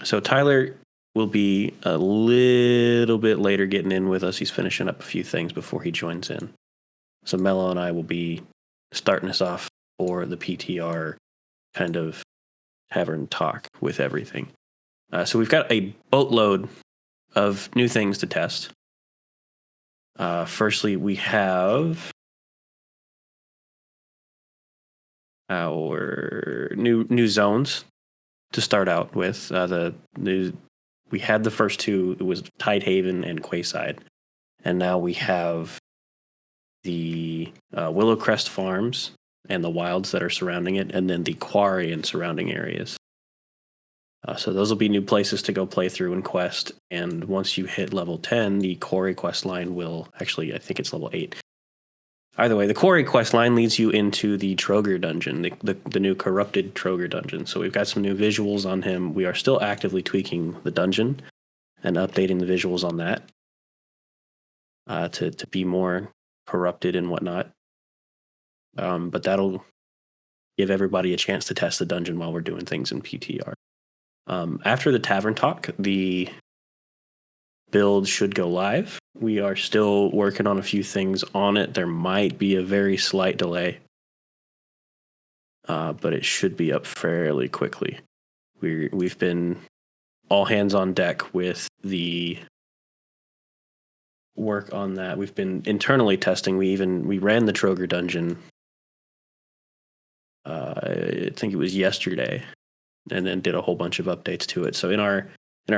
So Tyler will be a little bit later getting in with us. He's finishing up a few things before he joins in. So Mello and I will be starting us off for the PTR kind of tavern talk with everything. So we've got a boatload of new things to test. Firstly, we have our new zones to start out with. We had the first two. It was Tidehaven and Quayside, and now we have the Willowcrest Farms and the wilds that are surrounding it, and then the quarry and surrounding areas. So those will be new places to go play through and quest. And once you hit level 10, the quarry quest line will actually, I think it's level 8. Either way, the quarry quest line leads you into the Troger dungeon, the new corrupted Troger dungeon. So we've got some new visuals on him. We are still actively tweaking the dungeon and updating the visuals on that to be more corrupted and whatnot. But that'll give everybody a chance to test the dungeon while we're doing things in PTR. After the Tavern talk, the build should go live. We are still working on a few things on it. There might be a very slight delay, but it should be up fairly quickly. We've been all hands on deck with the work on that. We've been internally testing. We ran the Troger dungeon. I think it was yesterday, and then did a whole bunch of updates to it. So in our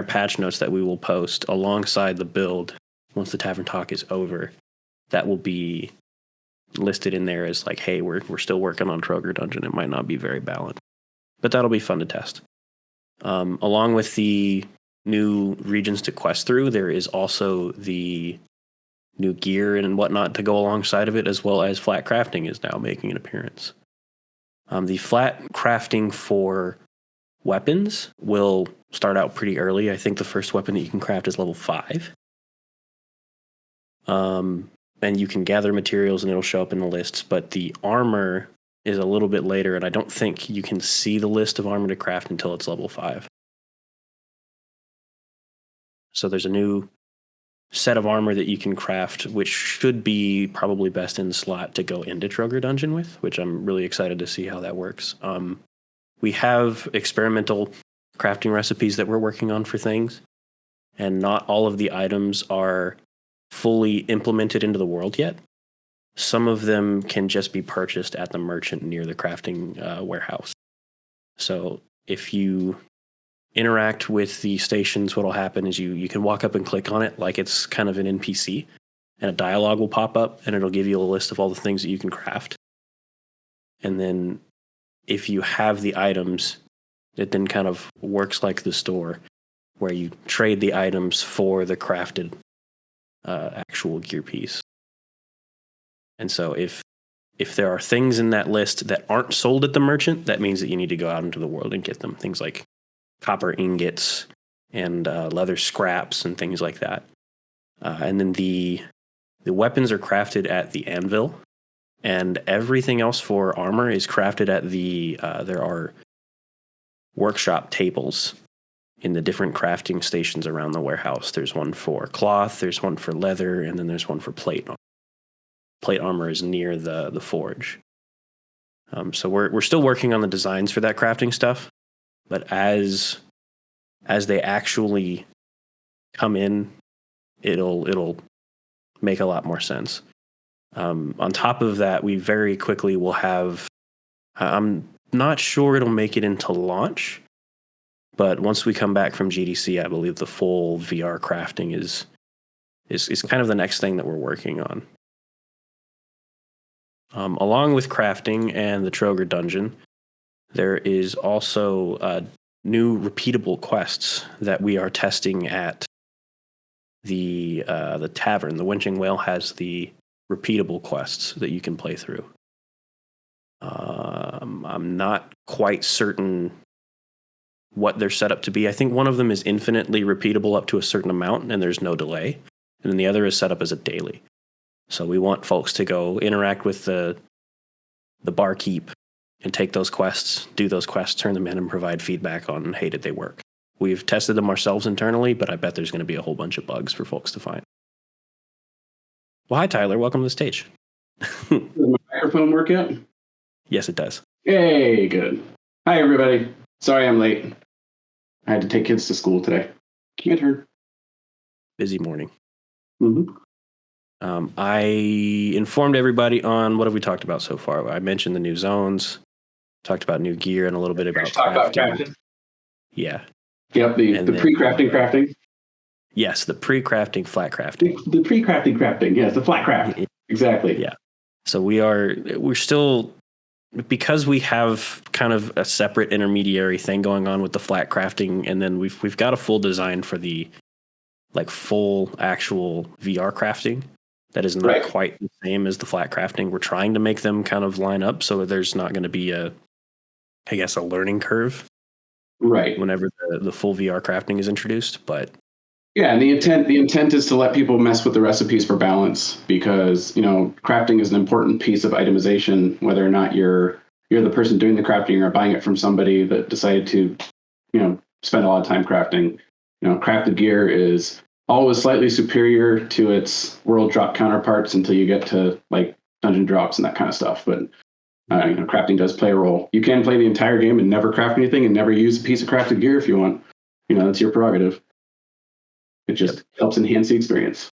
patch notes that we will post alongside the build, once the Tavern talk is over, that will be listed in there as like, hey, we're still working on Troger dungeon. It might not be very balanced, but that'll be fun to test. Along with the new regions to quest through, there is also the new gear and whatnot to go alongside of it, as well as flat crafting is now making an appearance. The flat crafting for weapons will start out pretty early. I think the first weapon that you can craft is level 5. And you can gather materials and it'll show up in the lists, but the armor is a little bit later, and I don't think you can see the list of armor to craft until it's level 5. So there's a new set of armor that you can craft, which should be probably best in slot to go into Troger Dungeon with, which I'm really excited to see how that works. We have experimental crafting recipes that we're working on for things, and not all of the items are fully implemented into the world yet. Some of them can just be purchased at the merchant near the crafting warehouse. So if you interact with the stations, what'll happen is you can walk up and click on it like it's kind of an NPC, and a dialogue will pop up, and it'll give you a list of all the things that you can craft. And then if you have the items, it then kind of works like the store, where you trade the items for the crafted actual gear piece. And so if there are things in that list that aren't sold at the merchant, that means that you need to go out into the world and get them. Things like copper ingots and leather scraps and things like that. And then the weapons are crafted at the anvil, and everything else for armor is crafted at the there are workshop tables in the different crafting stations around the warehouse. There's one for cloth, there's one for leather, and then there's one for plate. Plate armor is near the forge. So we're still working on the designs for that crafting stuff, but as they actually come in, it'll make a lot more sense. On top of that, we very quickly will have, I'm not sure it'll make it into launch, but once we come back from GDC, I believe the full VR crafting is kind of the next thing that we're working on. Along with crafting and the Troger dungeon, there is also new repeatable quests that we are testing at the Tavern. The Wenching Whale has the repeatable quests that you can play through. I'm not quite certain what they're set up to be. I think one of them is infinitely repeatable up to a certain amount, and there's no delay. And then the other is set up as a daily. So we want folks to go interact with the barkeep and take those quests, do those quests, turn them in, and provide feedback on, hey, did they work? We've tested them ourselves internally, but I bet there's going to be a whole bunch of bugs for folks to find. Well, hi, Tyler. Welcome to the stage. Does my microphone work yet? Yes, it does. Hey, good. Hi, everybody. Sorry I'm late. I had to take kids to school today. Can't hurt. Busy morning. Mm-hmm. I informed everybody on what have we talked about so far. I mentioned the new zones, talked about new gear, and a little bit about crafting. Yeah. Yep, the pre-crafting crafting. Yes, the pre-crafting flat crafting. The pre-crafting crafting, yes, the flat craft. Exactly. Yeah. So we're still, because we have kind of a separate intermediary thing going on with the flat crafting, and then we've got a full design for the like full actual VR crafting that is not quite the same as the flat crafting. We're trying to make them kind of line up so there's not going to be a learning curve. Right. Whenever the full VR crafting is introduced, but yeah, and the intent is to let people mess with the recipes for balance, because crafting is an important piece of itemization, whether or not you're the person doing the crafting or buying it from somebody that decided to spend a lot of time crafting. Crafted gear is always slightly superior to its world drop counterparts until you get to like dungeon drops and that kind of stuff. But crafting does play a role. You can play the entire game and never craft anything and never use a piece of crafted gear if you want. That's your prerogative. It just helps enhance the experience.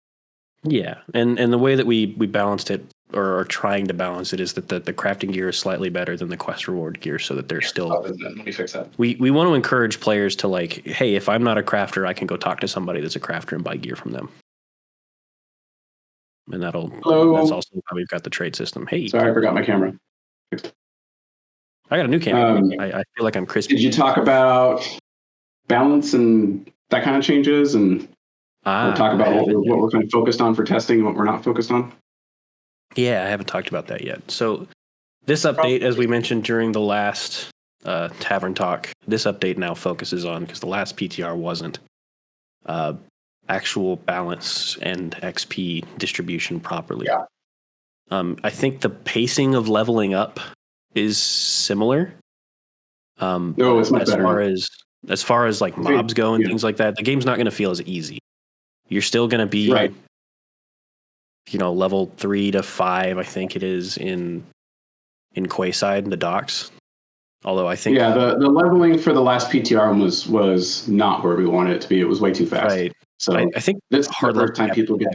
Yeah, and the way that we balanced it, or are trying to balance it, is that the crafting gear is slightly better than the quest reward gear, so that they're still. Let me fix that. We want to encourage players to like, hey, if I'm not a crafter, I can go talk to somebody that's a crafter and buy gear from them. And that's also how we've got the trade system. Hey, sorry, I forgot my camera. I got a new camera. I feel like I'm crispy. Did you talk about balance and that kind of changes, and talk about what we're kind of focused on for testing and what we're not focused on? Yeah, I haven't talked about that yet. So this update, as we mentioned during the last Tavern talk, this update now focuses on, because the last PTR wasn't, actual balance and XP distribution properly. Yeah. I think the pacing of leveling up is similar. No, it's much better. As far as like mobs go and things like that, the game's not going to feel as easy. You're still going to be, level 3 to 5, I think it is in Quayside, the docks. Although I think the leveling for the last PTR was not where we wanted it to be. It was way too fast. Right. So I think this is the first time people get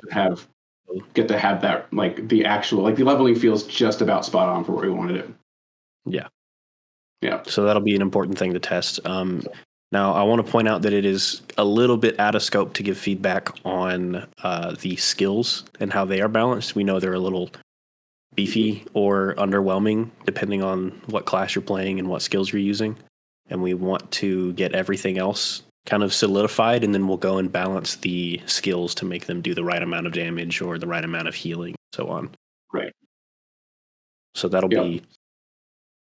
to have that, like the actual, like the leveling feels just about spot on for where we wanted it. Yeah. Yeah. So that'll be an important thing to test. Now, I want to point out that it is a little bit out of scope to give feedback on the skills and how they are balanced. We know they're a little beefy or underwhelming, depending on what class you're playing and what skills you're using. And we want to get everything else kind of solidified, and then we'll go and balance the skills to make them do the right amount of damage or the right amount of healing, and so on. Right. So that'll be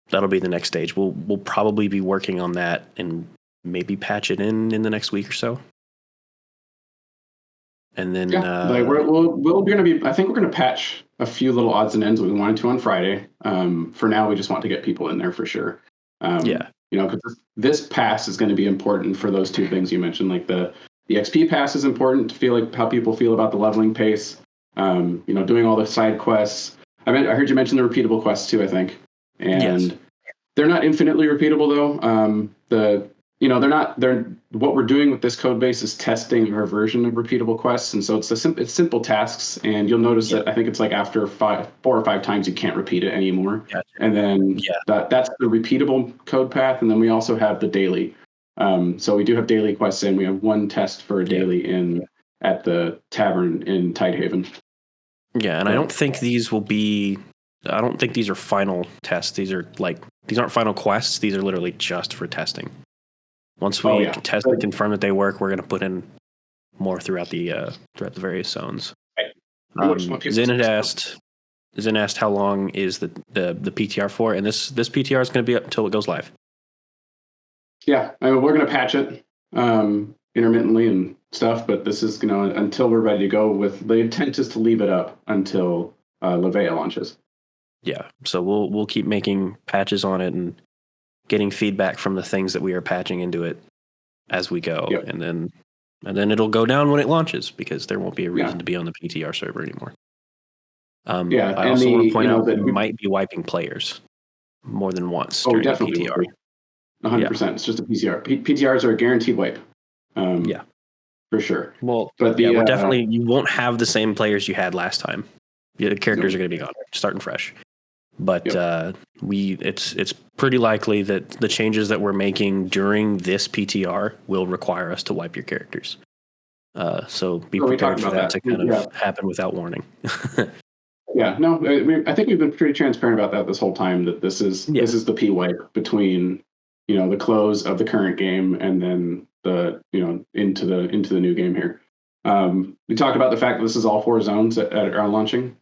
the next stage. We'll probably be working on that and maybe patch it in the next week or so. And then we're going to be, I think we're going to patch a few little odds and ends we wanted to on Friday. For now, we just want to get people in there for sure. Because this pass is going to be important for those two things you mentioned. Like the XP pass is important to feel like how people feel about the leveling pace. Doing all the side quests. I heard you mention the repeatable quests too, I think. And they're not infinitely repeatable though. What we're doing with this code base is testing our version of repeatable quests, and so it's simple tasks, and you'll notice that I think it's like after 4 or 5 times you can't repeat it anymore. Gotcha. And then that's the repeatable code path, and then we also have the daily. So we do have daily quests, and we have one test for a daily at the Tavern in Tidehaven. Yeah, and I don't think these are final tests. These aren't final quests. These are literally just for testing. Once we test and confirm that they work, we're going to put in more throughout the various zones. Right. Zen asked how long is the PTR for, and this PTR is going to be up until it goes live. Yeah, we're going to patch it intermittently and stuff, but this is until we're ready to go. With the intent is to leave it up until Lavea launches. Yeah, so we'll keep making patches on it and getting feedback from the things that we are patching into it. as we go, Yep. and then it'll go down when it launches because there won't be a reason to be on the PTR server anymore. I also want to point out that we might be wiping players more than once during the PTR. 100%. It's just a PTR. PTRs are a guaranteed wipe. For sure. Well, but we're definitely, you won't have the same players you had last time. The characters are going to be gone, starting fresh. But it's pretty likely that the changes that we're making during this PTR will require us to wipe your characters. So be prepared for that to kind of happen without warning. I think we've been pretty transparent about that this whole time, that this is the P wipe between, the close of the current game and then the, into the new game here. We talked about the fact that this is all 4 zones that are launching.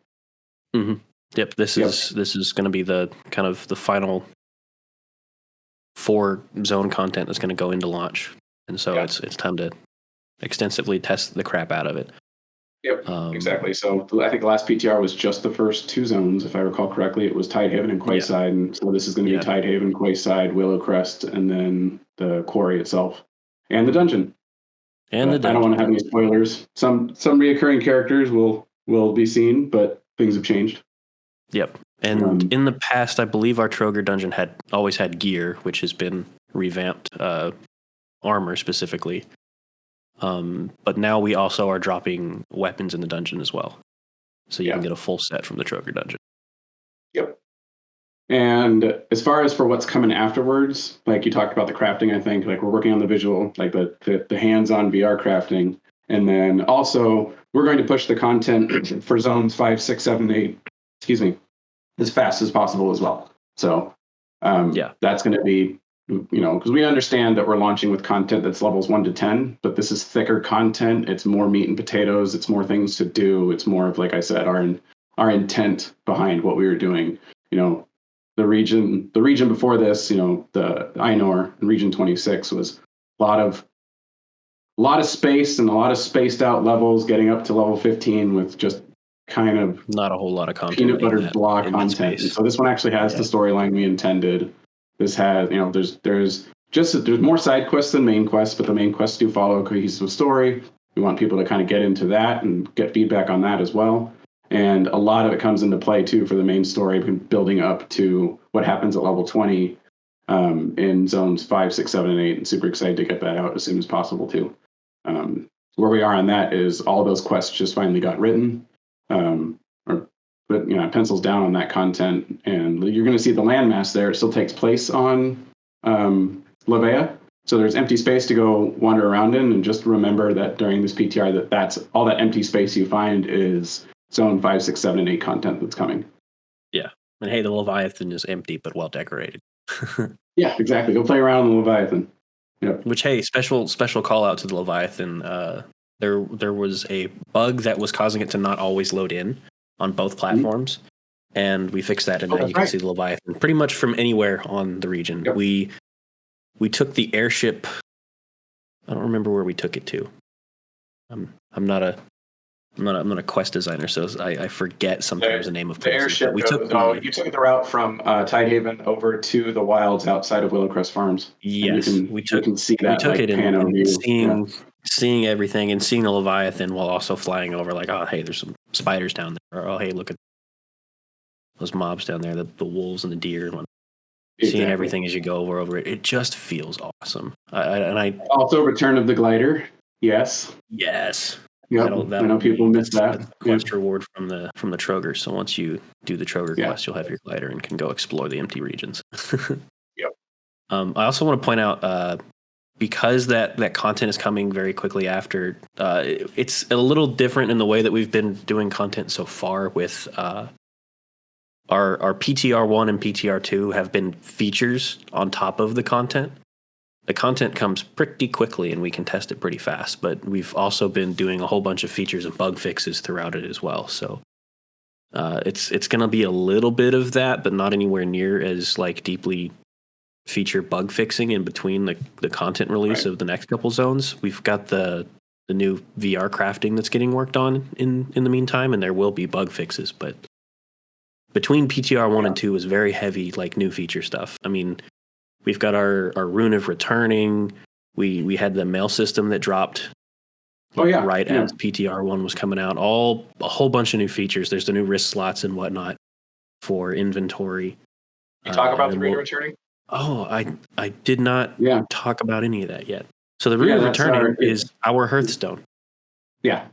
Mm-hmm. Yep. This is going to be the kind of the final 4 zone content that's going to go into launch. And so it's time to extensively test the crap out of it. Yep, exactly. So I think the last PTR was just the first 2 zones, if I recall correctly. It was Tidehaven and Quayside, and so this is going to be Tidehaven, Quayside, Willowcrest, and then the quarry itself, and the dungeon. I don't want to have any spoilers. Some reoccurring characters will be seen, but things have changed. Yep. And in the past, I believe our Troger dungeon had always had gear, which has been revamped, armor specifically. But now we also are dropping weapons in the dungeon as well. So you can get a full set from the Troger dungeon. Yep. And as far as for what's coming afterwards, like you talked about the crafting, I think, like we're working on the visual, like the hands-on VR crafting. And then also we're going to push the content for zones 5, 6, 7, 8, as fast as possible as well. So that's going to be, because we understand that we're launching with content that's levels 1 to 10, but this is thicker content. It's more meat and potatoes. It's more things to do. It's more of, like I said, our intent behind what we were doing. The region before this, the Ainur in Region 26 was a lot of space and a lot of spaced out levels, getting up to level 15 with just kind of not a whole lot of content, peanut butter block content. And so this one actually has the storyline we intended. This has, there's more side quests than main quests, but the main quests do follow a cohesive story. We want people to kind of get into that and get feedback on that as well. And a lot of it comes into play too for the main story, building up to what happens at level 20 in zones 5, 6, 7, and 8. And super excited to get that out as soon as possible too. Where we are on that is all those quests just finally got written. But pencils down on that content, and you're going to see the landmass there. It still takes place on Lavea, so there's empty space to go wander around in. And just remember that during this PTR, that's all that empty space you find is zone 5, 6, 7, and 8 content that's coming. Yeah, and hey, the Leviathan is empty but well decorated. Yeah, exactly. Go play around the Leviathan. Yep. Which, hey, special call out to the Leviathan. There was a bug that was causing it to not always load in on both platforms, and we fixed that, and now you can see the Leviathan pretty much from anywhere on the region. Yep. We took the airship. I don't remember where we took it to. I'm not a quest designer, so I forget sometimes the name of places. The airship. You took the route from Tidehaven over to the wilds outside of Willowcrest Farms. Yes, we can see that. We took it and seeing everything and seeing the Leviathan while also flying over, like, oh, hey, there's some spiders down there. Or, oh, hey, look at those mobs down there, the wolves and the deer. And seeing everything as you go over it, it just feels awesome. I also Return of the Glider. Yes. Yep. I know people miss that. Quest reward from the Troger. So once you do the Troger quest, you'll have your glider and can go explore the empty regions. Yep. I also want to point out, because that content is coming very quickly after, it's a little different in the way that we've been doing content so far with our PTR 1 and PTR 2 have been features on top of the content. The content comes pretty quickly and we can test it pretty fast, but we've also been doing a whole bunch of features and bug fixes throughout it as well. So it's going to be a little bit of that, but not anywhere near as like deeply feature bug fixing in between the content release of the next couple zones. We've got the new VR crafting that's getting worked on in the meantime, and there will be bug fixes, but between PTR 1 and 2 is very heavy, like new feature stuff. I mean, we've got our Rune of Returning. We had the mail system that dropped right as PTR 1 was coming out. A whole bunch of new features. There's the new wrist slots and whatnot for inventory. You talk about the reader returning? Oh, I did not talk about any of that yet. So the reader returning is our Hearthstone. Yeah.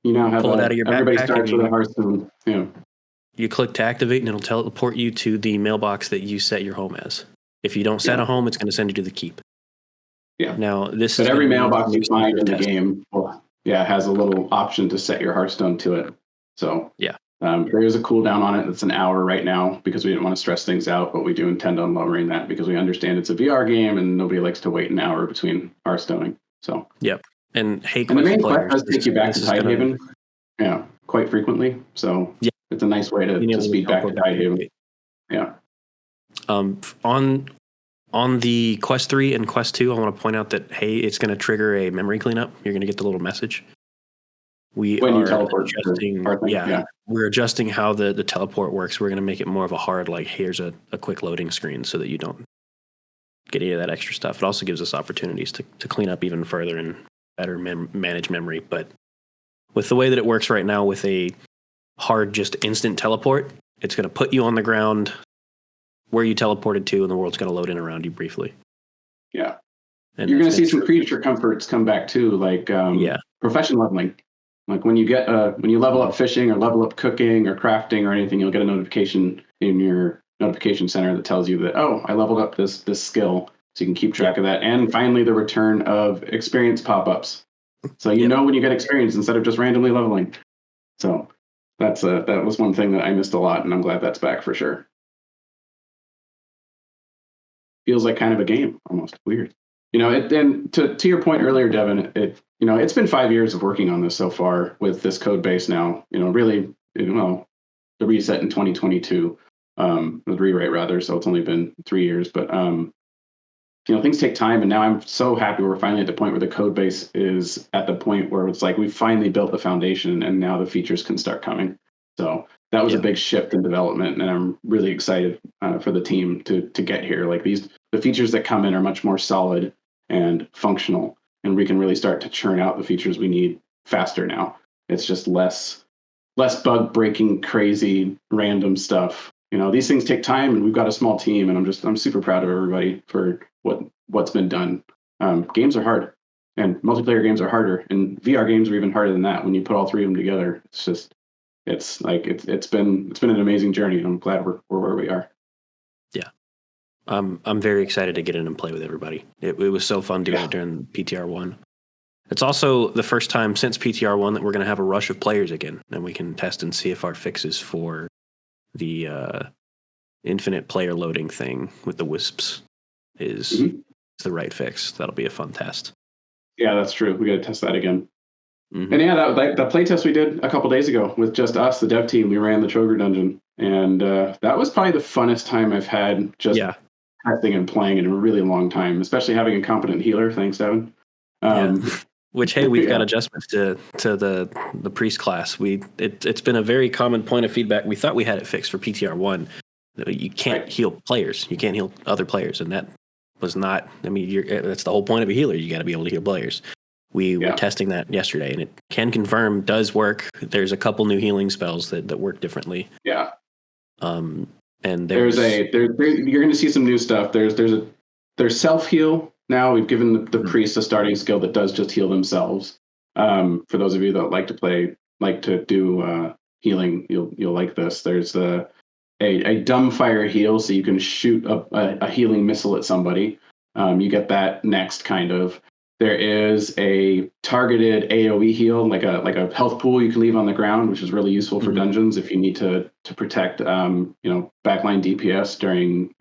You now have pull it out of your everybody backpack starts with a Hearthstone. Yeah. You click to activate, and it'll teleport you to the mailbox that you set your home as. If you don't set a home, it's going to send you to the keep. Yeah. Now this but is every mailbox you find in the game, has a little option to set your Hearthstone to it. So there is a cooldown on it. It's an hour right now because we didn't want to stress things out, but we do intend on lowering that because we understand it's a VR game and nobody likes to wait an hour between Hearthstoning. So and the main quest does take you back to Tidehaven, quite frequently. So it's a nice way to speed back to Tidehaven. Yeah. On the Quest 3 and Quest 2, I want to point out that, hey, it's going to trigger a memory cleanup. You're going to get the little message. We're adjusting how the teleport works. We're going to make it more of a hard, here's a quick loading screen so that you don't get any of that extra stuff. It also gives us opportunities to clean up even further and better manage memory. But with the way that it works right now with a hard, just instant teleport, it's going to put you on the ground where you teleported to, and the world's going to load in around you briefly. Yeah. And you're going to see some creature comforts come back too, like profession leveling. Like when you level up fishing or level up cooking or crafting or anything, you'll get a notification in your notification center that tells you that, oh, I leveled up this skill, so you can keep track of that. And finally, the return of experience pop-ups. So you know when you get experience instead of just randomly leveling. So that was one thing that I missed a lot, and I'm glad that's back for sure. Feels like kind of a game, almost weird. And to your point earlier, Devin, it's been 5 years of working on this so far with this code base now. Really, the reset in 2022, the rewrite rather. So it's only been 3 years, but things take time. And now I'm so happy we're finally at the point where the code base is at the point where it's like we've finally built the foundation, and now the features can start coming. So that was a big shift in development, and I'm really excited for the team to get here. The features that come in are much more solid and functional, and we can really start to churn out the features we need faster now. It's just less bug breaking, crazy, random stuff. These things take time, and we've got a small team, and I'm super proud of everybody for what's been done. Games are hard, and multiplayer games are harder, and VR games are even harder than that. When you put all three of them together, it's been an amazing journey. I'm glad we're where we are. Yeah. I'm very excited to get in and play with everybody. It was so fun doing it during PTR 1. It's also the first time since PTR 1 that we're going to have a rush of players again, and we can test and see if our fixes for the infinite player loading thing with the wisps is the right fix. That'll be a fun test. Yeah, that's true. We got to test that again. Mm-hmm. And that play test we did a couple days ago with just us, the dev team, we ran the Troger dungeon, and that was probably the funnest time I've had testing and playing in a really long time, especially having a competent healer. Thanks, Devin. Which, hey, we've got adjustments to the priest class. It's been a very common point of feedback. We thought we had it fixed for PTR 1. You can't heal players. You can't heal other players, and that was not. I mean, that's the whole point of a healer. You got to be able to heal players. We were testing that yesterday, and it can confirm does work. There's a couple new healing spells that work differently. Yeah. And you're going to see some new stuff. There's self heal now. We've given the priest a starting skill that does just heal themselves. For those of you that like to do healing, you'll like this. There's a dumbfire heal, so you can shoot a healing missile at somebody. You get that next kind of. There is a targeted AoE heal, like a health pool you can leave on the ground, which is really useful for dungeons if you need to protect backline DPS during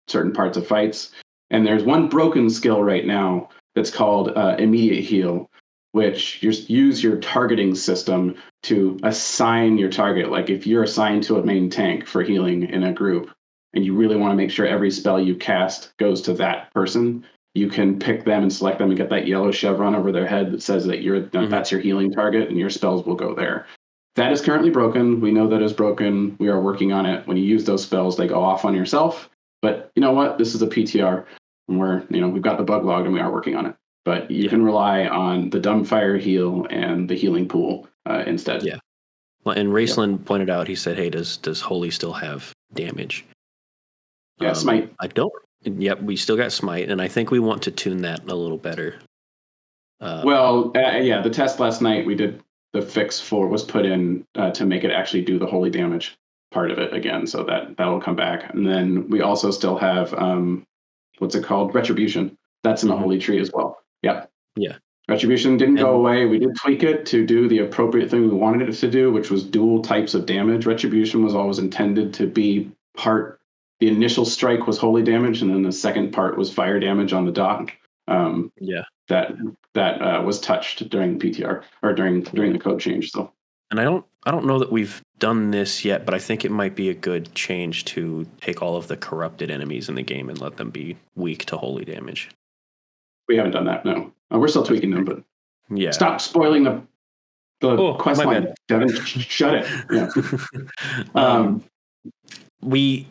certain parts of fights. And there's one broken skill right now that's called immediate heal, which you use your targeting system to assign your target. Like if you're assigned to a main tank for healing in a group, and you really want to make sure every spell you cast goes to that person, you can pick them and select them and get that yellow chevron over their head that says that that's your healing target, and your spells will go there. That is currently broken. We know that is broken. We are working on it. When you use those spells, they go off on yourself. But you know what? This is a PTR, and we've got the bug log, and we are working on it. but you can rely on the Dumbfire heal and the healing pool instead. Yeah. Well, and Raceland pointed out, he said, hey, does Holy still have damage? Yeah, Smite. I don't. Yep, we still got Smite, and I think we want to tune that a little better. The test last night we did, the fix was put in to make it actually do the holy damage part of it again, so that'll come back. And then we also still have what's it called? Retribution. That's in the holy tree as well. Yep. Yeah. Retribution didn't go away. We did tweak it to do the appropriate thing we wanted it to do, which was dual types of damage. Retribution was always intended to be part. The initial strike was holy damage, and then the second part was fire damage on the dot. That was touched during the PTR or during the code change. So, and I don't know that we've done this yet, but I think it might be a good change to take all of the corrupted enemies in the game and let them be weak to holy damage. We haven't done that. No, we're still tweaking them, but yeah. Stop spoiling the quest line, Devin. Shut it. Yeah.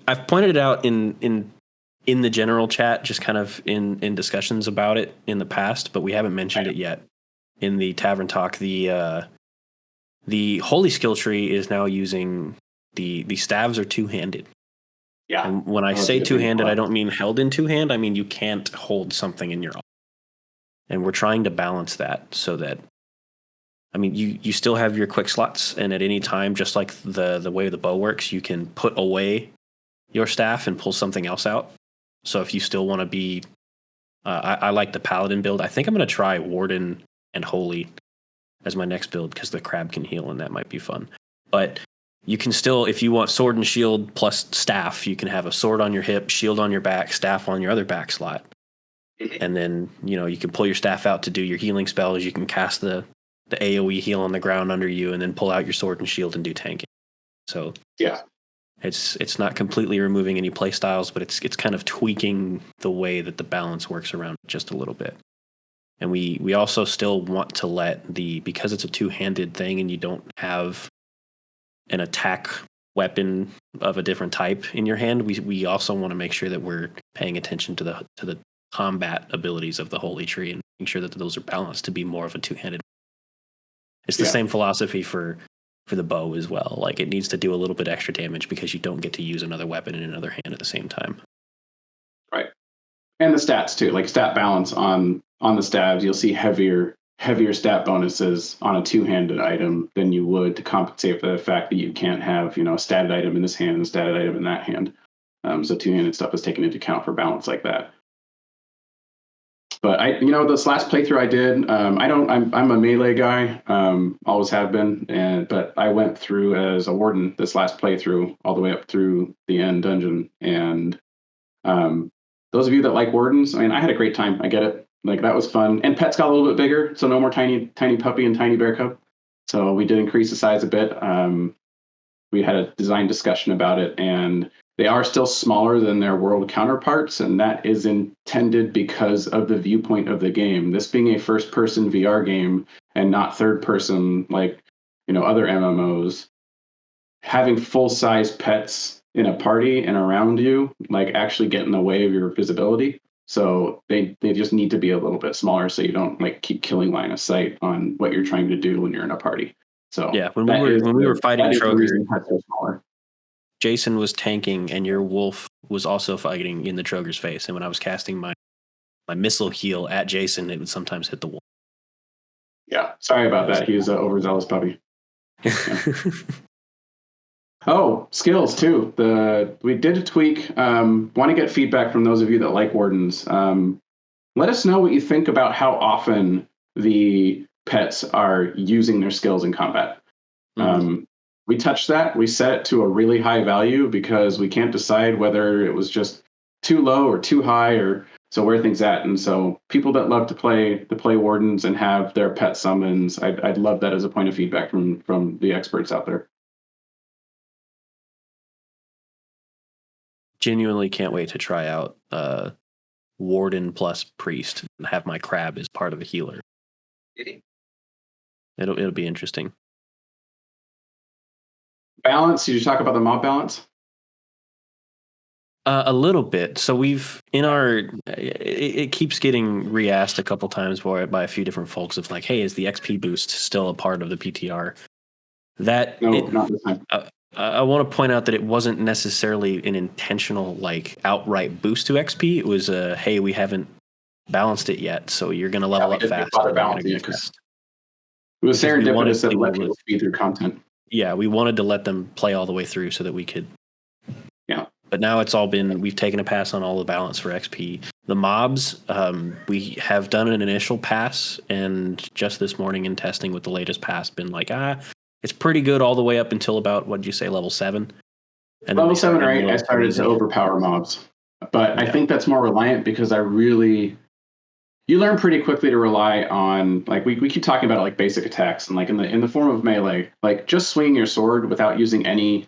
I've pointed it out in the general chat, just kind of in discussions about it in the past, but we haven't mentioned it yet in the Tavern talk. The holy skill tree is now using the staves are two-handed. Yeah. And when I say two-handed, I don't mean held in two-hand. I mean you can't hold something in your arm. And we're trying to balance that so that, I mean, you still have your quick slots, and at any time, just like the way the bow works, you can put away your staff and pull something else out. So if you still want to be, I like the Paladin build. I think I'm going to try Warden and Holy as my next build because the crab can heal, and that might be fun. But you can still, if you want sword and shield plus staff, you can have a sword on your hip, shield on your back, staff on your other back slot. And then, you can pull your staff out to do your healing spells. You can cast the AoE heal on the ground under you and then pull out your sword and shield and do tanking. So yeah, it's not completely removing any play styles, but it's kind of tweaking the way that the balance works around just a little bit. And we also still want to let because it's a two-handed thing and you don't have an attack weapon of a different type in your hand, we also want to make sure that we're paying attention to the combat abilities of the holy tree and making sure that those are balanced to be more of a two-handed. It's the same philosophy for the bow as well. Like it needs to do a little bit extra damage because you don't get to use another weapon in another hand at the same time. Right. And the stats too, like stat balance on the stabs, you'll see heavier stat bonuses on a two-handed item than you would to compensate for the fact that you can't have, a statted item in this hand and a statted item in that hand. So two-handed stuff is taken into account for balance like that. But this last playthrough I did, I'm a melee guy, always have been, but I went through as a warden this last playthrough all the way up through the end dungeon. And those of you that like wardens, I had a great time. I get it. Like that was fun. And pets got a little bit bigger, so no more tiny puppy and tiny bear cub. So we did increase the size a bit. We had a design discussion about it, and they are still smaller than their world counterparts, and that is intended because of the viewpoint of the game. This being a first-person VR game and not third-person like, other MMOs, having full-size pets in a party and around you, like actually get in the way of your visibility. So they just need to be a little bit smaller so you don't like keep killing line of sight on what you're trying to do when you're in a party. So yeah, when we were fighting Troger, Jason was tanking and your wolf was also fighting in the Troger's face. And when I was casting my missile heal at Jason, it would sometimes hit the wall. Yeah, sorry about that. He was an overzealous puppy. Yeah. Oh, skills too. We did a tweak. Want to get feedback from those of you that like wardens. Let us know what you think about how often the pets are using their skills in combat. We touched that. We set it to a really high value because we can't decide whether it was just too low or too high, or so where things at. And so people that love to play wardens and have their pet summons, I'd love that as a point of feedback from the experts out there. Genuinely can't wait to try out warden plus priest and have my crab as part of a healer. It'll be interesting. Balance. Did you talk about the mob balance? A little bit. So it keeps getting re-asked a couple times by a few different folks of like, hey, is the XP boost still a part of the PTR? Not this time. I want to point out that it wasn't necessarily an intentional, like, outright boost to XP. It was hey, we haven't balanced it yet, so you're going to level up fast. It was serendipitous that let people speed through content. Yeah, we wanted to let them play all the way through so that we could. Yeah. But now we've taken a pass on all the balance for XP. The mobs, we have done an initial pass, and just this morning in testing with the latest pass, been like, it's pretty good all the way up until about, what did you say, level 7? And level 7 or 8, I started to overpower mobs. But I think that's more reliant because you learn pretty quickly to rely on, like, we keep talking about like basic attacks, and like in the form of melee, like just swinging your sword without using any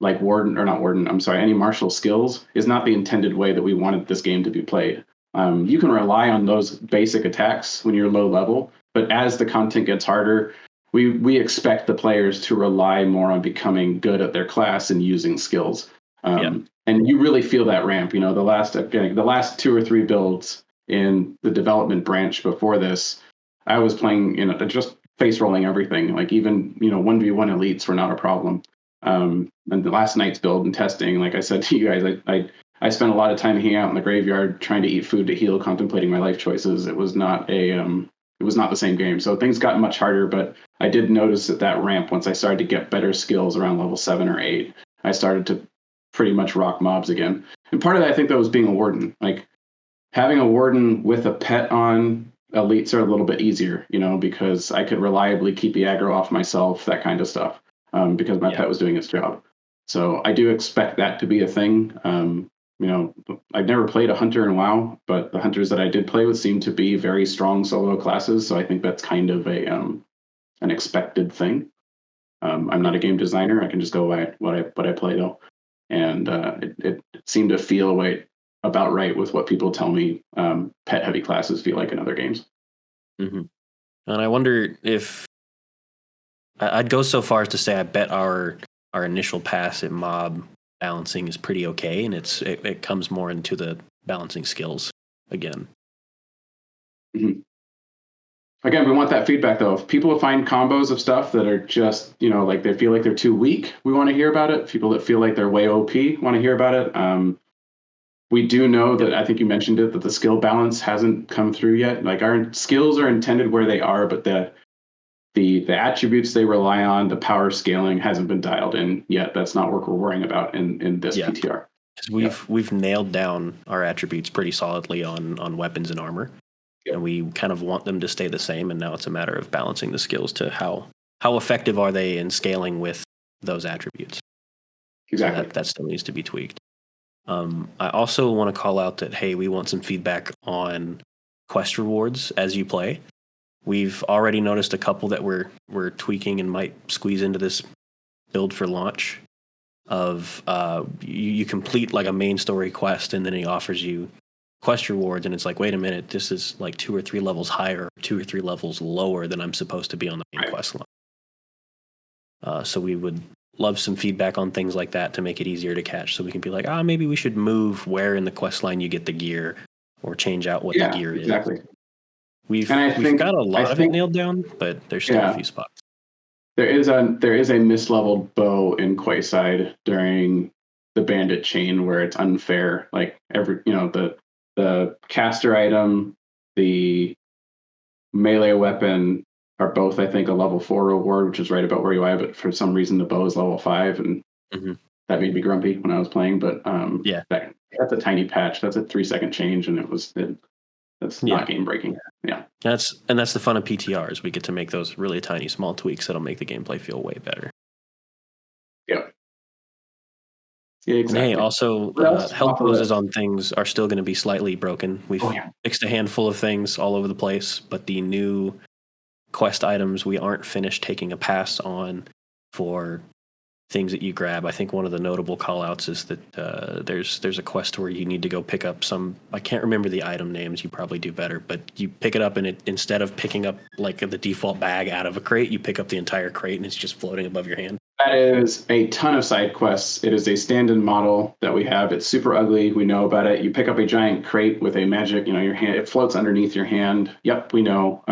like any martial skills is not the intended way that we wanted this game to be played. You can rely on those basic attacks when you're low level, but as the content gets harder, we expect the players to rely more on becoming good at their class and using skills. And you really feel that ramp. You know, the last 2 or 3 builds in the development branch before this, I was playing, just face rolling everything. Like even, 1v1 elites were not a problem. And the last night's build and testing, like I said to you guys, I spent a lot of time hanging out in the graveyard, trying to eat food to heal, contemplating my life choices. It was not the same game. So things got much harder, but I did notice that ramp once I started to get better skills around level 7 or 8, I started to pretty much rock mobs again. And part of that, I think, that was being a warden. Like having a warden with a pet on elites are a little bit easier, because I could reliably keep the aggro off myself, that kind of stuff, because my pet was doing its job. So I do expect that to be a thing. I've never played a hunter in WoW, but the hunters that I did play with seemed to be very strong solo classes. So I think that's kind of an expected thing. I'm not a game designer. I can just go by what I play though, and it seemed to feel about right with what people tell me pet heavy classes feel like in other games. Mm-hmm. And I wonder if I'd go so far as to say I bet our initial pass at mob balancing is pretty okay, and it comes more into the balancing skills again. Mm-hmm. Again, we want that feedback though. If people find combos of stuff that are just, like they feel like they're too weak, we want to hear about it. People that feel like they're way OP want to hear about it. We do know that, I think you mentioned it, that the skill balance hasn't come through yet. Like our skills are intended where they are, but the attributes they rely on, the power scaling hasn't been dialed in yet. That's not what we're worrying about in this PTR. Because we've nailed down our attributes pretty solidly on weapons and armor. And we kind of want them to stay the same, and now it's a matter of balancing the skills to how effective are they in scaling with those attributes. Exactly. So that still needs to be tweaked. I also want to call out that, hey, we want some feedback on quest rewards as you play. We've already noticed a couple that we're tweaking and might squeeze into this build for launch of you complete like a main story quest, and then he offers you quest rewards, and it's like, wait a minute, this is like 2 or 3 levels higher, 2 or 3 levels lower than I'm supposed to be on the main quest line. So we would love some feedback on things like that to make it easier to catch, so we can be like, maybe we should move where in the quest line you get the gear, or change out what the gear is. We've got a lot of it nailed down, but there's still a few spots. There is a misleveled bow in Quayside during the bandit chain where it's unfair. Like the caster item, the melee weapon are both, I think, a level 4 reward, which is right about where you are, but for some reason the bow is level 5, and that made me grumpy when I was playing. But that's a tiny patch. That's a 3-second change, and that's not game breaking. Yeah. That's the fun of PTRs. We get to make those really tiny small tweaks that'll make the gameplay feel way better. Yeah. Yeah, exactly. And hey, also, health poses on things are still going to be slightly broken. We've fixed a handful of things all over the place, but the new quest items we aren't finished taking a pass on for things that you grab. I think one of the notable call-outs is that there's a quest where you need to go pick up some, I can't remember the item names, you probably do better, but you pick it up, and instead of picking up like the default bag out of a crate, you pick up the entire crate, and it's just floating above your hand. That is a ton of side quests. It is a stand-in model that we have. It's super ugly. We know about it. You pick up a giant crate with a magic, your hand, it floats underneath your hand. Yep, we know.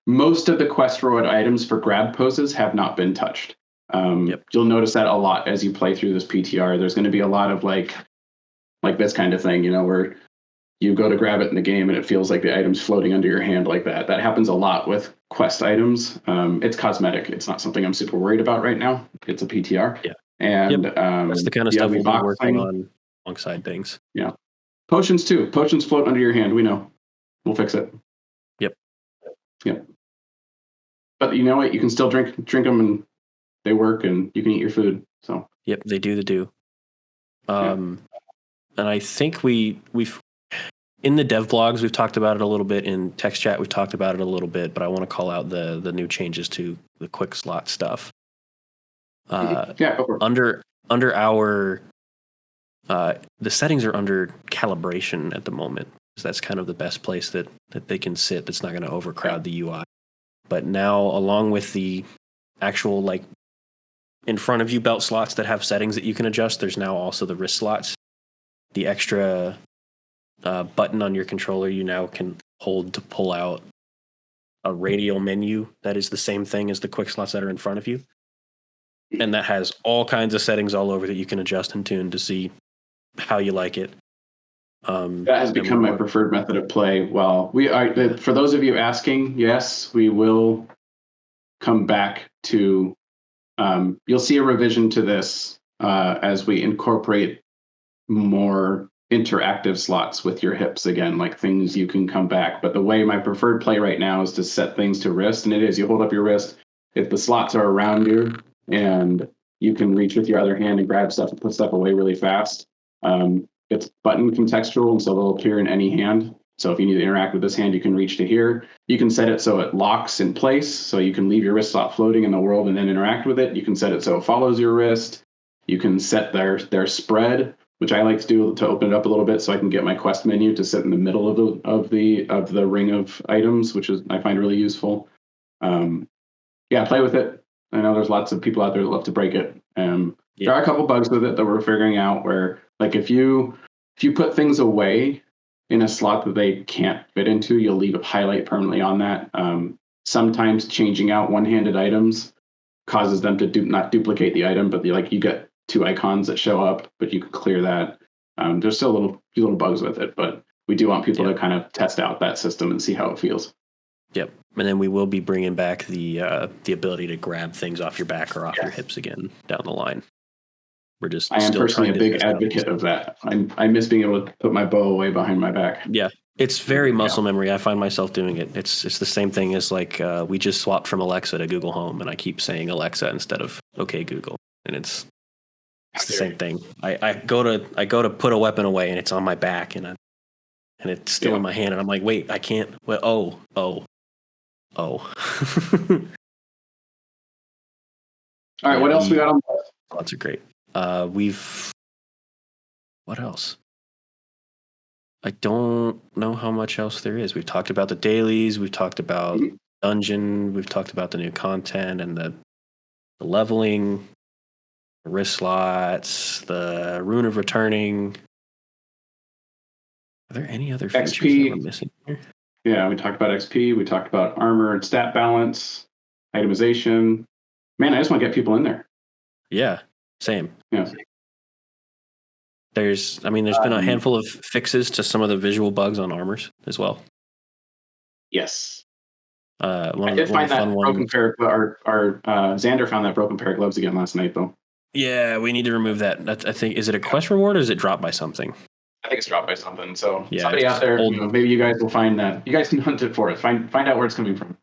Most of the quest reward items for grab poses have not been touched. You'll notice that a lot as you play through this PTR. There's going to be a lot of like this kind of thing, where you go to grab it in the game and it feels like the item's floating under your hand like that. That happens a lot with quest items. It's cosmetic. It's not something I'm super worried about right now. It's a PTR. Yeah. And that's the kind of stuff we'll be working on alongside things. Yeah. Potions too. Potions float under your hand. We know. We'll fix it. Yep. But you know what? You can still drink them and they work and you can eat your food. So. Yep, they do. And I think we've in the dev blogs, we've talked about it a little bit. In text chat, we've talked about it a little bit, but I want to call out the new changes to the quick slot stuff. Under our the settings are under calibration at the moment. So that's kind of the best place that they can sit. That's not going to overcrowd the UI. But now, along with the actual in front of you belt slots that have settings that you can adjust, there's now also the wrist slots. The extra button on your controller you now can hold to pull out a radial menu that is the same thing as the quick slots that are in front of you. And that has all kinds of settings all over that you can adjust and tune to see how you like it. That has become my preferred method of play. Well, for those of you asking, yes, we will come back to, you'll see a revision to this as we incorporate more interactive slots with your hips again, like things you can come back. But the way my preferred play right now is to set things to wrist, and it is you hold up your wrist. If the slots are around you and you can reach with your other hand and grab stuff and put stuff away really fast. It's button contextual, and so they'll appear in any hand. So if you need to interact with this hand, you can reach to here. You can set it so it locks in place, so you can leave your wrist slot floating in the world and then interact with it. You can set it so it follows your wrist. You can set their spread, which I like to do to open it up a little bit so I can get my quest menu to sit in the middle of the ring of items, which is I find really useful. Play with it. I know there's lots of people out there that love to break it. There are a couple bugs with it that we're figuring out where, like, if you put things away in a slot that they can't fit into, you'll leave a highlight permanently on that. Sometimes changing out one-handed items causes them to not duplicate the item, but you get two icons that show up, but you can clear that. There's still a few little bugs with it, but we do want people to kind of test out that system and see how it feels. Yep. And then we will be bringing back the ability to grab things off your back or off your hips again down the line. I am personally a big advocate of that. I miss being able to put my bow away behind my back. Yeah, it's very muscle memory. I find myself doing it. It's the same thing as we just swapped from Alexa to Google Home, and I keep saying Alexa instead of OK Google, and it's the same thing. I go to put a weapon away, and it's on my back, and it's still in my hand, and I'm like, wait, I can't. Well, oh. All right, what else we got on the list? Lots of great. What else? I don't know how much else there is. We've talked about the dailies. We've talked about dungeon. We've talked about the new content and the leveling, the wrist slots, the rune of returning. Are there any other features that we're missing here? Yeah, we talked about XP. We talked about armor and stat balance, itemization. Man, I just want to get people in there. Yeah, same. Yeah. There's been a handful of fixes to some of the visual bugs on armors as well. Yes. I did find that broken pair. Xander found that broken pair of gloves again last night, though. Yeah, we need to remove that. I think, is it a quest reward or is it dropped by something? I think it's dropped by something. So somebody out there, maybe you guys will find that. You guys can hunt it for us. Find out where it's coming from.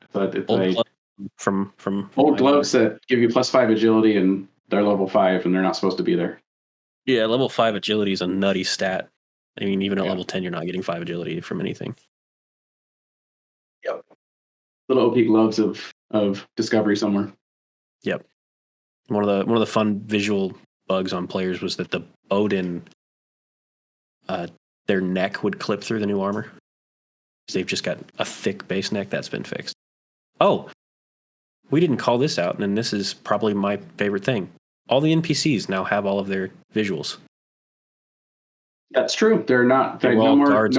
From old gloves that give you +5 agility, and they're level 5, and they're not supposed to be there. Yeah, level 5 agility is a nutty stat. I mean, even at level 10, you're not getting 5 agility from anything. Yep. Little OP gloves of discovery somewhere. Yep. One of the fun visual bugs on players was that the Odin, their neck would clip through the new armor. They've just got a thick base neck. That's been fixed. Oh, we didn't call this out, and this is probably my favorite thing. All the NPCs now have all of their visuals. That's true. They're no more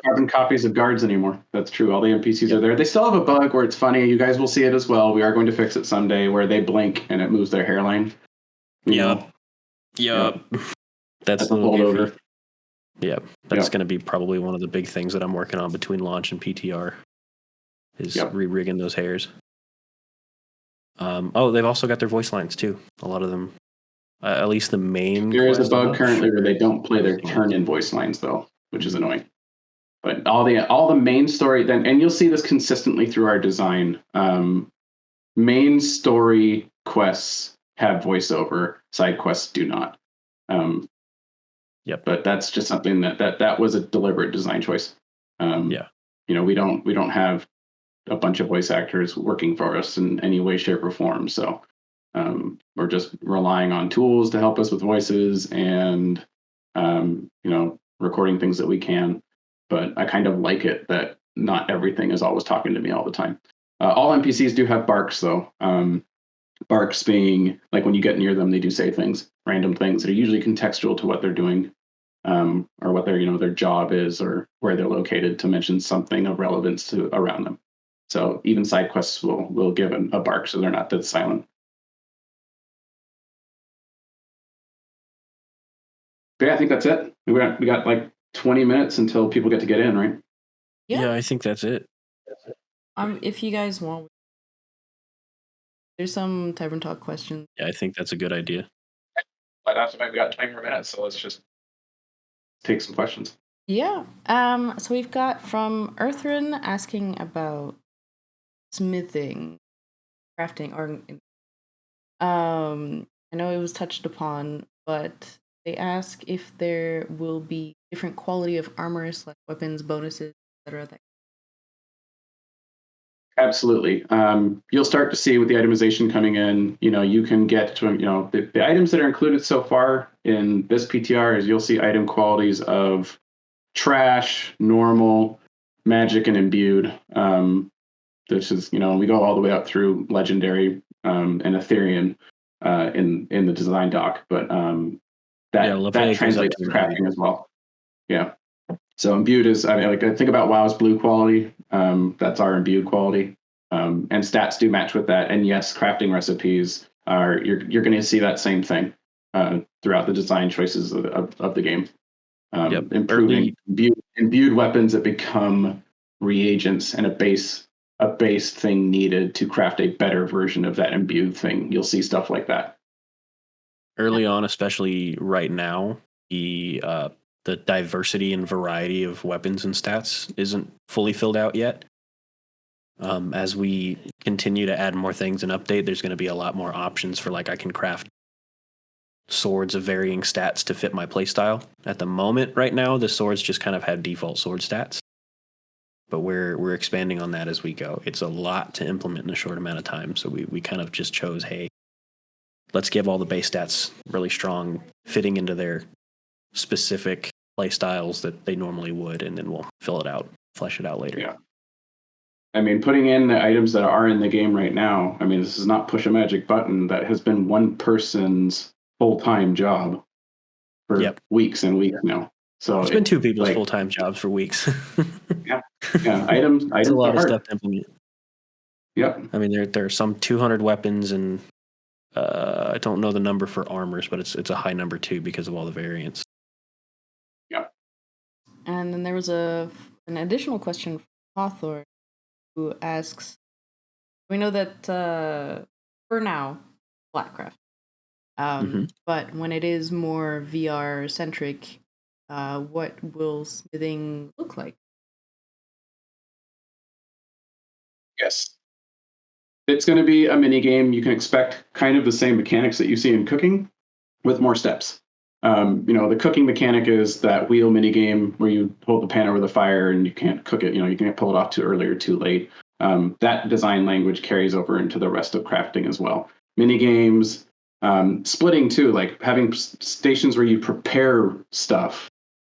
carbon copies of guards anymore. That's true. All the NPCs are there. They still have a bug where it's funny. You guys will see it as well. We are going to fix it someday, where they blink and it moves their hairline. Yep. That's a little goofy. Yep. That's going to be probably one of the big things that I'm working on between launch and PTR is re-rigging those hairs. They've also got their voice lines too. A lot of them. At least the main. There is a bug currently where they don't play their turn-in voice lines though, which is annoying. But all the main story then, and you'll see this consistently through our design. Main story quests have voiceover. Side quests do not. But that's just something that was a deliberate design choice. We don't have a bunch of voice actors working for us in any way, shape, or form. So. We're just relying on tools to help us with voices and, recording things that we can. But I kind of like it that not everything is always talking to me all the time. All NPCs do have barks, though. Barks being like when you get near them, they do say things, random things that are usually contextual to what they're doing, or what their job is, or where they're located, to mention something of relevance to around them. So even side quests will give a bark, so they're not dead silent. But yeah, I think that's it. We got like 20 minutes until people get in, right? Yeah, I think that's it. If you guys want, there's some Tavern Talk questions. Yeah, I think that's a good idea. But that's why we got 20 more minutes, so let's just take some questions. Yeah. So we've got from Earthrin asking about smithing, crafting, or I know it was touched upon, but they ask if there will be different quality of armor, weapons, bonuses, etc. Absolutely. You'll start to see with the itemization coming in, you can get to, the items that are included so far in this PTR is you'll see item qualities of trash, normal, magic, and imbued. This is, we go all the way up through legendary and Etherean in the design doc, but that translates to crafting as well. Yeah. So imbued is, I think about WoW's blue quality. That's our imbued quality. And stats do match with that. And yes, crafting recipes you're going to see that same thing throughout the design choices of the game. Improving imbued weapons that become reagents and a base thing needed to craft a better version of that imbued thing. You'll see stuff like that. Early on, especially right now, the diversity and variety of weapons and stats isn't fully filled out yet. As we continue to add more things and update, there's going to be a lot more options for, I can craft swords of varying stats to fit my playstyle. At the moment, right now, the swords just kind of have default sword stats. But we're expanding on that as we go. It's a lot to implement in a short amount of time, so we kind of just chose, hey, let's give all the base stats really strong, fitting into their specific play styles that they normally would, and then we'll fill it out, flesh it out later. Yeah. I mean, putting in the items that are in the game right now, this is not push a magic button. That has been one person's full-time job for weeks and weeks now. So it's been two people's full-time jobs for weeks. yeah. Items it's a lot of stuff to implement. Yep. There are some 200 weapons, and I don't know the number for armors, but it's a high number too because of all the variants. Yeah. And then there was an additional question from Hawthorne, who asks, we know that for now, Blackcraft, but when it is more VR centric, what will smithing look like? Yes. It's going to be a mini game. You can expect kind of the same mechanics that you see in cooking with more steps. The cooking mechanic is that wheel mini game where you hold the pan over the fire and you can't cook it. You can't pull it off too early or too late. That design language carries over into the rest of crafting as well. Mini games, splitting too, like having stations where you prepare stuff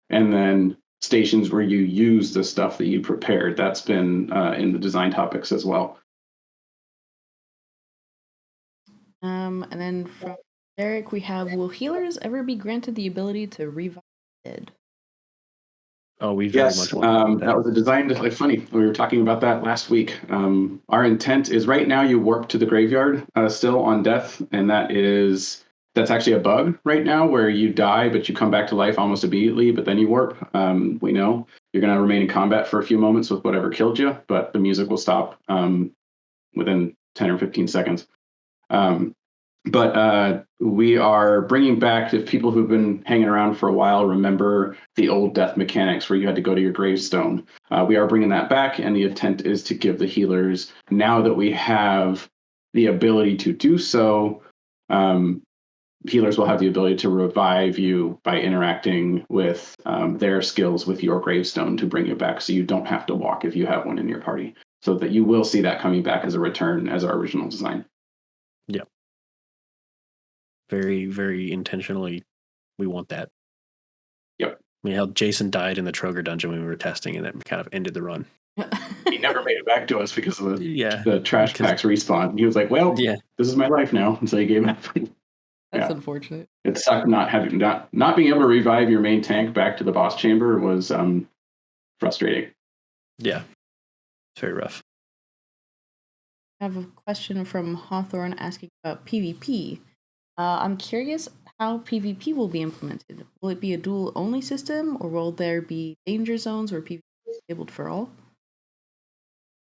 and then stations where you use the stuff that you prepared. That's been in the design topics as well. And then from Derek, we have: will healers ever be granted the ability to revive the dead? Oh, we very much want that was a design. Like funny, we were talking about that last week. Our intent is right now you warp to the graveyard still on death, and that's actually a bug right now where you die but you come back to life almost immediately, but then you warp. We know you're going to remain in combat for a few moments with whatever killed you, but the music will stop within 10 or 15 seconds. But we are bringing back, if people who've been hanging around for a while remember the old death mechanics where you had to go to your gravestone. We are bringing that back, and the intent is to give the healers, now that we have the ability to do so, healers will have the ability to revive you by interacting with their skills with your gravestone to bring you back, so you don't have to walk if you have one in your party. So that you will see that coming back as a return as our original design. Yeah. Very, very intentionally, we want that. Yep. I mean, how Jason died in the Troger dungeon when we were testing, and that kind of ended the run. He never made it back to us because of the trash packs respawn. He was like, "Well, this is my life now," and so he gave up. That's unfortunate. It sucked not being able to revive your main tank back to the boss chamber was frustrating. Yeah, it's very rough. I have a question from Hawthorne asking about PvP. I'm curious how PvP will be implemented. Will it be a duel-only system, or will there be danger zones where PvP is enabled for all?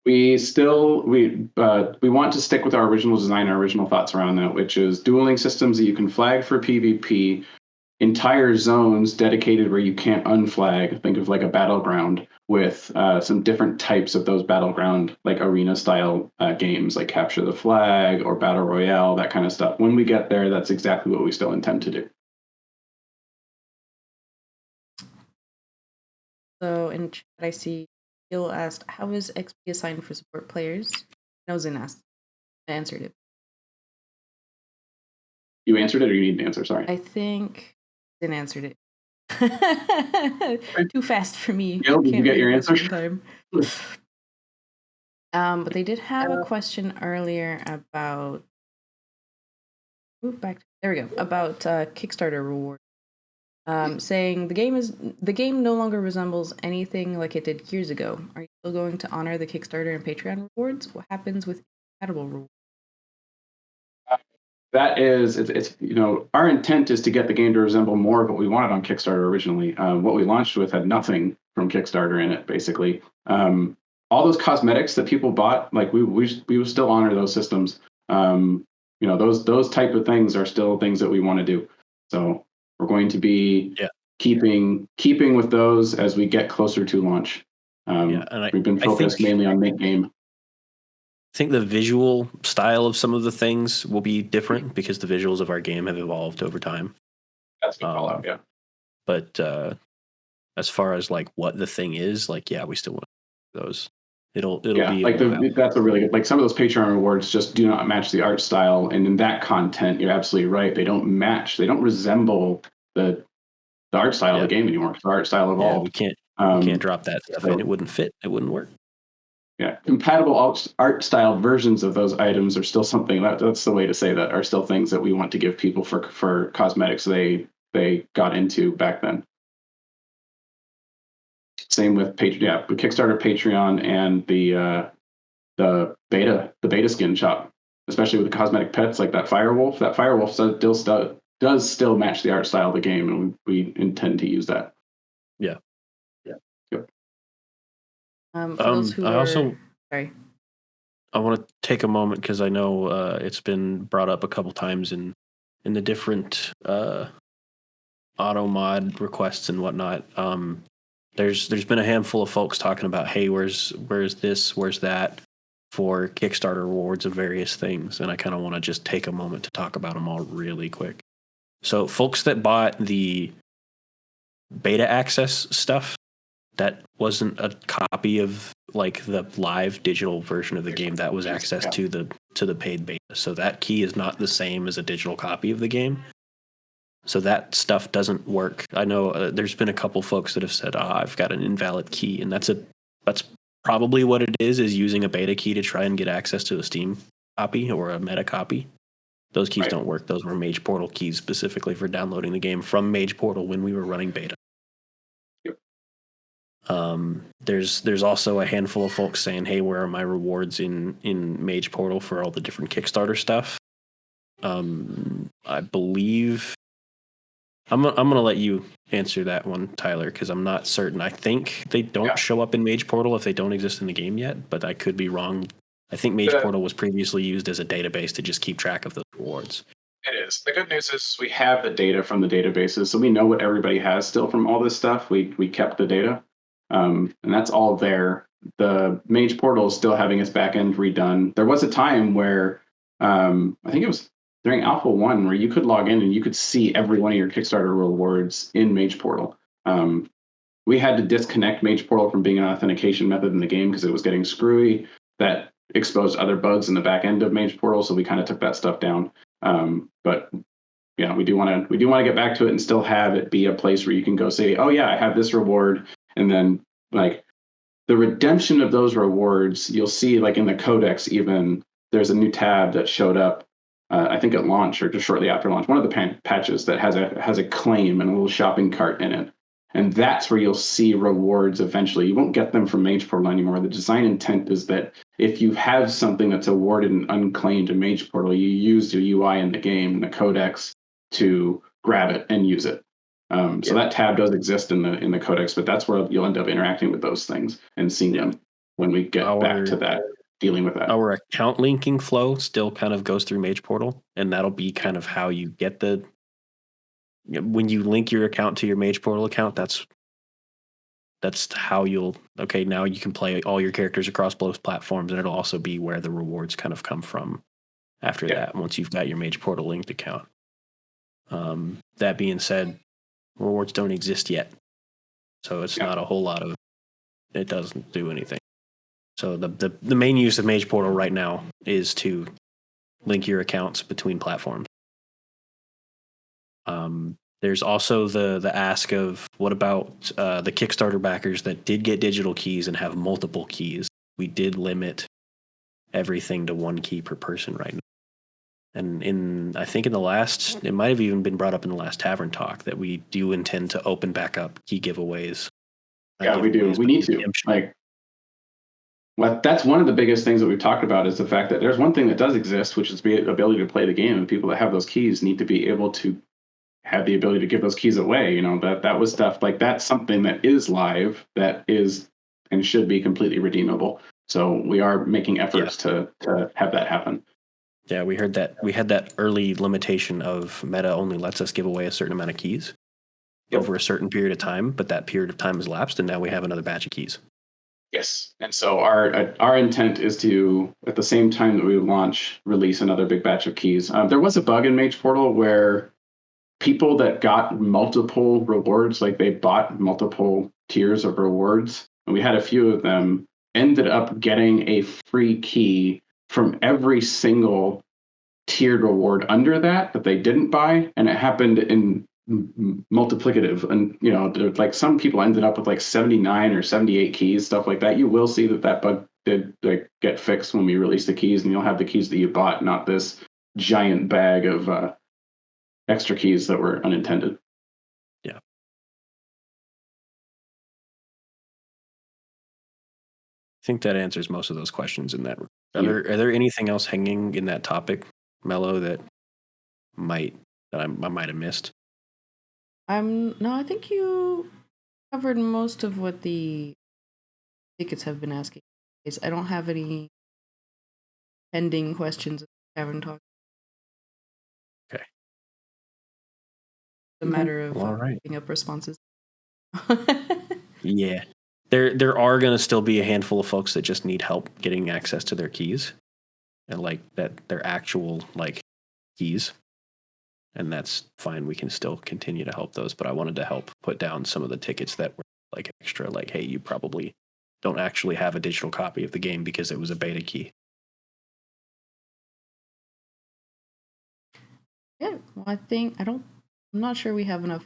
We want to stick with our original design, our original thoughts around that, which is dueling systems that you can flag for PvP, entire zones dedicated where you can't unflag. Think of like a battleground with some different types of those battleground, like arena style games, like Capture the Flag or Battle Royale, that kind of stuff. When we get there, that's exactly what we still intend to do. So in chat, I see Gil asked, how is XP assigned for support players? No, Zin asked. I answered it. You answered it, or you need an answer? Sorry. I think Zin answered it. Too fast for me. Gil, did you get your answer? Time. But they did have a question earlier about there we go, about Kickstarter reward. Saying the game no longer resembles anything like it did years ago. Are you still going to honor the Kickstarter and Patreon rewards? What happens with compatible rewards? That is, it's our intent is to get the game to resemble more of what we wanted on Kickstarter originally. What we launched with had nothing from Kickstarter in it, basically. All those cosmetics that people bought, like we will still honor those systems. Those type of things are still things that we want to do. So we're going to be keeping with those as we get closer to launch. We've been focused mainly on make game. I think the visual style of some of the things will be different because the visuals of our game have evolved over time. That's a good call out, yeah. But as far as like what the thing is, like, we still want those. It'll be like that's a really good, like some of those Patreon rewards just do not match the art style, and in that content, you're absolutely right. They don't resemble the art style of the game anymore. The art style evolved. We can't drop that stuff in. It wouldn't fit. It wouldn't work. Yeah, compatible art style versions of those items are still something that's the way to say that, are still things that we want to give people for cosmetics they got into back then. Same with with Kickstarter, Patreon, and the beta skin shop, especially with the cosmetic pets like that Firewolf. That Firewolf does still match the art style of the game, and we intend to use that. Yeah. Yep. Sorry. I want to take a moment because I know it's been brought up a couple times in the different auto mod requests and whatnot. There's been a handful of folks talking about, hey, where's this, where's that for Kickstarter rewards of various things, and I kind of want to just take a moment to talk about them all really quick. So folks that bought the beta access stuff, that wasn't a copy of like the live digital version of the game. That was access to the paid beta. So that key is not the same as a digital copy of the game. So that stuff doesn't work. I know there's been a couple folks that have said, I've got an invalid key. And that's probably what it is using a beta key to try and get access to the Steam copy or a meta copy. Those keys don't work. Those were Mage Portal keys specifically for downloading the game from Mage Portal when we were running beta. Yep. There's also a handful of folks saying, "Hey, where are my rewards in Mage Portal for all the different Kickstarter stuff?" I believe I'm gonna let you answer that one, Tyler, because I'm not certain. I think they don't show up in Mage Portal if they don't exist in the game yet, but I could be wrong. I think Mage Portal was previously used as a database to just keep track of those rewards. It is. The good news is we have the data from the databases, so we know what everybody has still from all this stuff. We kept the data, and that's all there. The Mage Portal is still having its backend redone. There was a time where I think it was during Alpha 1 where you could log in and you could see every one of your Kickstarter rewards in Mage Portal. We had to disconnect Mage Portal from being an authentication method in the game because it was getting screwy. That exposed other bugs in the back end of Mage Portal, so we kind of took that stuff down. But we do want to get back to it and still have it be a place where you can go say, oh yeah, I have this reward, and then like the redemption of those rewards, you'll see like in the codex even there's a new tab that showed up. I think at launch or just shortly after launch, one of the patches that has a claim and a little shopping cart in it. And that's where you'll see rewards eventually. You won't get them from Mage Portal anymore. The design intent is that if you have something that's awarded and unclaimed in Mage Portal, you use the UI in the game, the codex, to grab it and use it. So that tab does exist in the codex, but that's where you'll end up interacting with those things and seeing them when we get back to that, dealing with that. Our account linking flow still kind of goes through Mage Portal, and that'll be kind of how you get when you link your account to your Mage Portal account, that's how now you can play all your characters across both platforms, and it'll also be where the rewards kind of come from after that, once you've got your Mage Portal linked account. That being said, rewards don't exist yet, so it's not a whole lot of, it doesn't do anything. So the main use of Mage Portal right now is to link your accounts between platforms. There's also the ask of, what about the Kickstarter backers that did get digital keys and have multiple keys? We did limit everything to one key per person right now. And I think it might have even been brought up in the last Tavern talk that we do intend to open back up key giveaways. Yeah, we do. We need to. That's one of the biggest things that we've talked about is the fact that there's one thing that does exist, which is the ability to play the game, and people that have those keys need to be able to have the ability to give those keys away. That was stuff like that's something that is live, that is and should be completely redeemable. So we are making efforts to have that happen. Yeah, we heard that we had that early limitation of Meta only lets us give away a certain amount of keys over a certain period of time, but that period of time has lapsed, and now we have another batch of keys. Yes, and so our intent is to, at the same time that we launch, release another big batch of keys. There was a bug in Mage Portal where people that got multiple rewards, like they bought multiple tiers of rewards, and we had a few of them, ended up getting a free key from every single tiered reward under that they didn't buy, and it happened in multiplicative. And like some people ended up with like 79 or 78 keys, stuff like that. You will see that bug did get fixed when we released the keys, and you'll have the keys that you bought, not this giant bag of extra keys that were unintended. Yeah. I think that answers most of those questions in that. Are there anything else hanging in that topic, Mello, that I might have missed? No, I think you covered most of what the tickets have been asking. I don't have any pending questions I haven't talked. Okay. It's a matter of picking up responses. Yeah. There are going to still be a handful of folks that just need help getting access to their keys, and their actual keys. And that's fine. We can still continue to help those, but I wanted to help put down some of the tickets that were extra, hey, you probably don't actually have a digital copy of the game because it was a beta key. Yeah, well, I'm not sure we have enough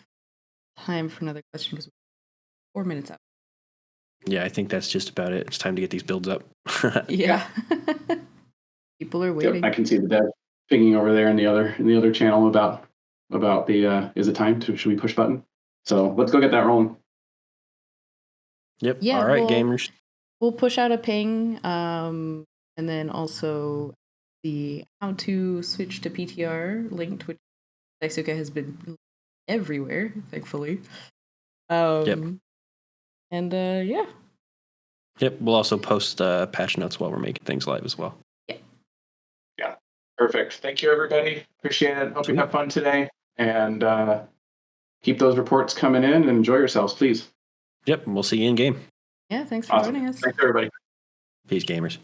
time for another question because we're 4 minutes out. Yeah, I think that's just about it. It's time to get these builds up. Yeah. People are waiting. Yep, I can see the dev. pinging over there in the other channel about the is it time to should we push button? So let's go get that rolling. Yep. Yeah, all right, gamers. We'll push out a ping, and then also the how to switch to PTR linked, which Daisuke has been everywhere, thankfully. Yep. And yeah. Yep. We'll also post patch notes while we're making things live as well. Yeah. Perfect. Thank you, everybody. Appreciate it. Hope you have fun today, and keep those reports coming in and enjoy yourselves, please. Yep. We'll see you in game. Yeah. Thanks for joining us. Thanks, everybody. Peace, gamers.